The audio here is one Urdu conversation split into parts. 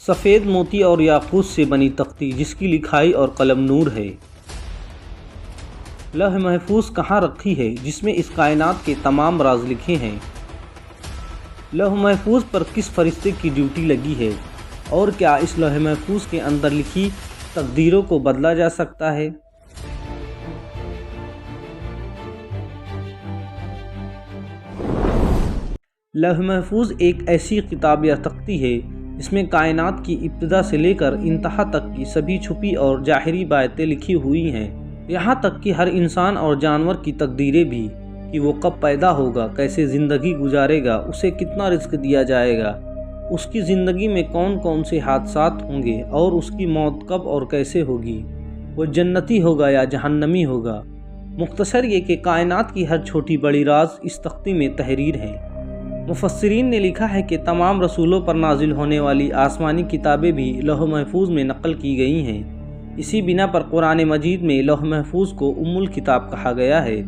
سفید موتی اور یاقوت سے بنی تختی جس کی لکھائی اور قلم نور ہے۔ لوح محفوظ کہاں رکھی ہے جس میں اس کائنات کے تمام راز لکھے ہیں؟ لوح محفوظ پر کس فرشتے کی ڈیوٹی لگی ہے اور کیا اس لوح محفوظ کے اندر لکھی تقدیروں کو بدلا جا سکتا ہے؟ لوح محفوظ ایک ایسی کتاب یا تختی ہے جس میں کائنات کی ابتدا سے لے کر انتہا تک کی سبھی چھپی اور ظاہری باتیں لکھی ہوئی ہیں، یہاں تک کہ ہر انسان اور جانور کی تقدیریں بھی، کہ وہ کب پیدا ہوگا، کیسے زندگی گزارے گا، اسے کتنا رزق دیا جائے گا، اس کی زندگی میں کون کون سے حادثات ہوں گے اور اس کی موت کب اور کیسے ہوگی، وہ جنتی ہوگا یا جہنمی ہوگا۔ مختصر یہ کہ کائنات کی ہر چھوٹی بڑی راز اس تختی میں تحریر ہے۔ مفسرین نے لکھا ہے کہ تمام رسولوں پر نازل ہونے والی آسمانی کتابیں بھی لوح محفوظ میں نقل کی گئی ہیں، اسی بنا پر قرآن مجید میں لوح محفوظ کو ام الکتاب کہا گیا ہے۔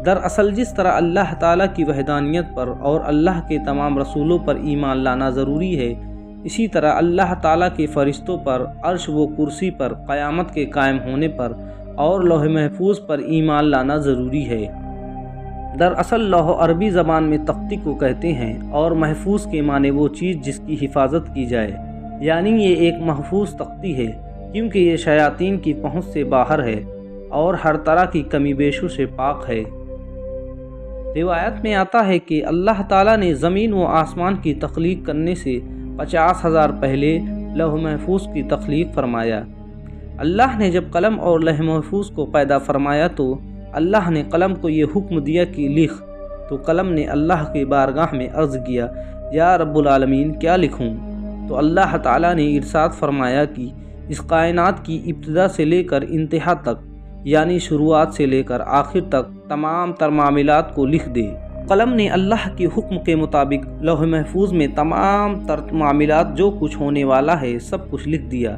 دراصل جس طرح اللہ تعالیٰ کی وحدانیت پر اور اللہ کے تمام رسولوں پر ایمان لانا ضروری ہے، اسی طرح اللہ تعالیٰ کے فرشتوں پر، عرش و کرسی پر، قیامت کے قائم ہونے پر اور لوح محفوظ پر ایمان لانا ضروری ہے۔ دراصل لوح عربی زبان میں تختی کو کہتے ہیں اور محفوظ کے معنی وہ چیز جس کی حفاظت کی جائے، یعنی یہ ایک محفوظ تختی ہے کیونکہ یہ شیاطین کی پہنچ سے باہر ہے اور ہر طرح کی کمی بیشوں سے پاک ہے۔ روایت میں آتا ہے کہ اللہ تعالیٰ نے زمین و آسمان کی تخلیق کرنے سے 50,000 پہلے لوح محفوظ کی تخلیق فرمایا۔ اللہ نے جب قلم اور لوح محفوظ کو پیدا فرمایا تو اللہ نے قلم کو یہ حکم دیا کہ لکھ، تو قلم نے اللہ کی بارگاہ میں عرض کیا، یا رب العالمین کیا لکھوں؟ تو اللہ تعالیٰ نے ارشاد فرمایا کہ اس کائنات کی ابتدا سے لے کر انتہا تک، یعنی شروعات سے لے کر آخر تک تمام تر معاملات کو لکھ دے۔ قلم نے اللہ کے حکم کے مطابق لوح محفوظ میں تمام تر معاملات جو کچھ ہونے والا ہے سب کچھ لکھ دیا،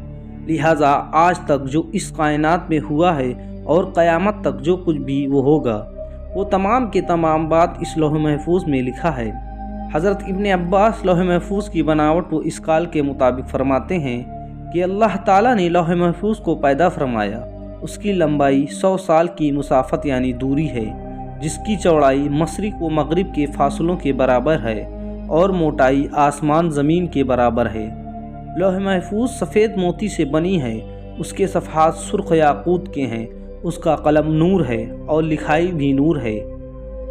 لہٰذا آج تک جو اس کائنات میں ہوا ہے اور قیامت تک جو کچھ بھی وہ ہوگا، وہ تمام کے تمام بات اس لوح محفوظ میں لکھا ہے۔ حضرت ابن عباس لوح محفوظ کی بناوٹ و اشکال کے مطابق فرماتے ہیں کہ اللہ تعالیٰ نے لوح محفوظ کو پیدا فرمایا، اس کی لمبائی 100 سال کی مسافت یعنی دوری ہے، جس کی چوڑائی مشرق و مغرب کے فاصلوں کے برابر ہے اور موٹائی آسمان زمین کے برابر ہے۔ لوح محفوظ سفید موتی سے بنی ہے، اس کے صفحات سرخ یاقوت کے ہیں، اس کا قلم نور ہے اور لکھائی بھی نور ہے۔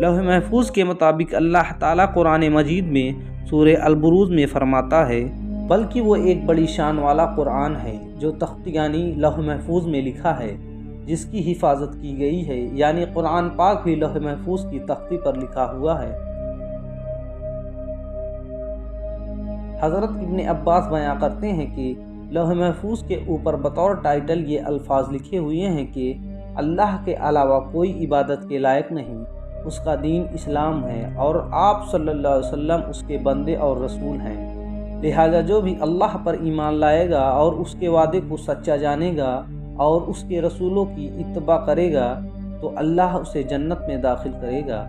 لوح محفوظ کے مطابق اللہ تعالیٰ قرآن مجید میں سورہ البروج میں فرماتا ہے، بلکہ وہ ایک بڑی شان والا قرآن ہے جو تخت یعنی لوح محفوظ میں لکھا ہے، جس کی حفاظت کی گئی ہے، یعنی قرآن پاک بھی لوح محفوظ کی تختی پر لکھا ہوا ہے۔ حضرت ابن عباس بیان کرتے ہیں کہ لوح محفوظ کے اوپر بطور ٹائٹل یہ الفاظ لکھے ہوئے ہیں کہ اللہ کے علاوہ کوئی عبادت کے لائق نہیں، اس کا دین اسلام ہے اور آپ صلی اللہ علیہ وسلم اس کے بندے اور رسول ہیں، لہذا جو بھی اللہ پر ایمان لائے گا اور اس کے وعدے کو سچا جانے گا اور اس کے رسولوں کی اتباع کرے گا تو اللہ اسے جنت میں داخل کرے گا۔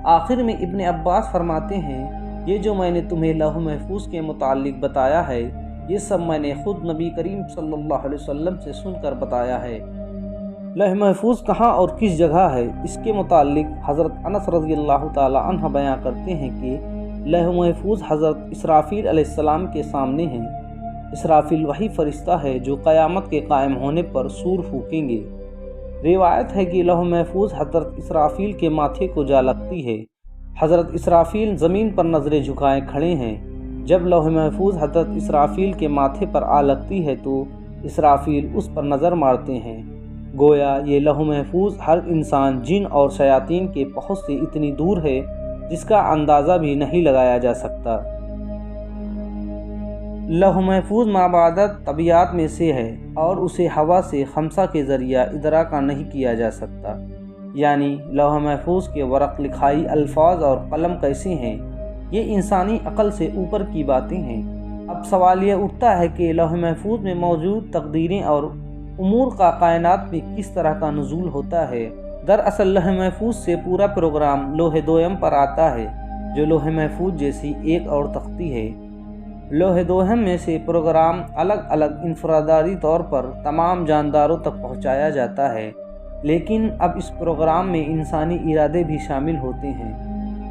آخر میں ابن عباس فرماتے ہیں، یہ جو میں نے تمہیں لوح محفوظ کے متعلق بتایا ہے یہ سب میں نے خود نبی کریم صلی اللہ علیہ وسلم سے سن کر بتایا ہے۔ لوح محفوظ کہاں اور کس جگہ ہے، اس کے متعلق حضرت انس رضی اللہ تعالی عنہ بیان کرتے ہیں کہ لوح محفوظ حضرت اسرافیل علیہ السلام کے سامنے ہیں۔ اسرافیل وہی فرشتہ ہے جو قیامت کے قائم ہونے پر سور پھونکیں گے۔ روایت ہے کہ لوح محفوظ حضرت اسرافیل کے ماتھے کو جا لگتی ہے۔ حضرت اسرافیل زمین پر نظریں جھکائے کھڑے ہیں۔ جب لوح محفوظ حضرت اسرافیل کے ماتھے پر آ لگتی ہے تو اسرافیل اس پر نظر مارتے ہیں، گویا یہ لوح محفوظ ہر انسان، جن اور شیاطین کے پہنچ سے اتنی دور ہے جس کا اندازہ بھی نہیں لگایا جا سکتا۔ لوح محفوظ مابعدت طبیعت میں سے ہے اور اسے ہوا سے خمسہ کے ذریعہ ادراک نہیں کیا جا سکتا، یعنی لوح محفوظ کے ورق، لکھائی، الفاظ اور قلم کیسے ہیں، یہ انسانی عقل سے اوپر کی باتیں ہیں۔ اب سوال یہ اٹھتا ہے کہ لوح محفوظ میں موجود تقدیریں اور امور کا کائنات میں کس طرح کا نزول ہوتا ہے۔ دراصل لوح محفوظ سے پورا پروگرام لوح دوئم پر آتا ہے، جو لوح محفوظ جیسی ایک اور تختی ہے۔ لوح دوہم میں سے پروگرام الگ الگ انفرادی طور پر تمام جانداروں تک پہنچایا جاتا ہے، لیکن اب اس پروگرام میں انسانی ارادے بھی شامل ہوتے ہیں۔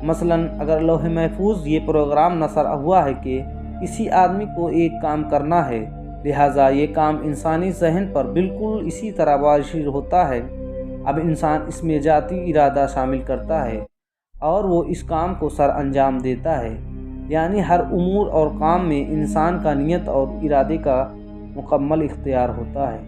مثلاً اگر لوح محفوظ یہ پروگرام نصر ہوا ہے کہ کسی آدمی کو ایک کام کرنا ہے، لہٰذا یہ کام انسانی ذہن پر بالکل اسی طرح وارد ہوتا ہے، اب انسان اس میں ذاتی ارادہ شامل کرتا ہے اور وہ اس کام کو سر انجام دیتا ہے، یعنی ہر امور اور کام میں انسان کا نیت اور ارادے کا مکمل اختیار ہوتا ہے۔